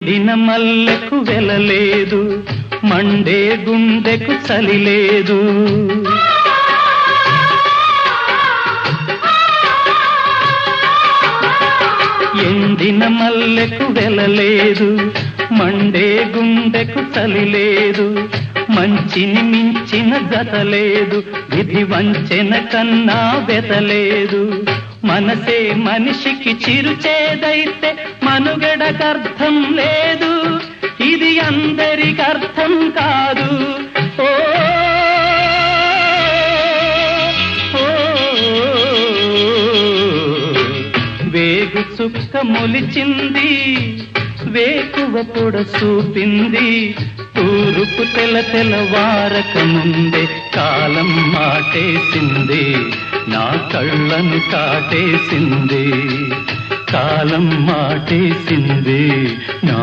ఎండిన మల్లెకు వెలలేదు, మండే గుండెకు చలి లేదు. ఎండిన మల్లెకు వెలలేదు, మండే గుండెకు చలి లేదు. మంచిని మించిన గత లేదు, విధి వంచెన కన్నా బెతలేదు. మనసే మనిషికి చిరుచేదైతే మనుగడకర్థం లేదు, ఇది అందరికి అర్థం కాదు. ఓ వేగు చుక్క మొలిచింది, వేకువ పొడ చూపింది. తూరుపు తెలవారక ముందే కాలం మాటేసింది, నా కళ్ళను కాటేసింది. కాలం మాటేసింది, నా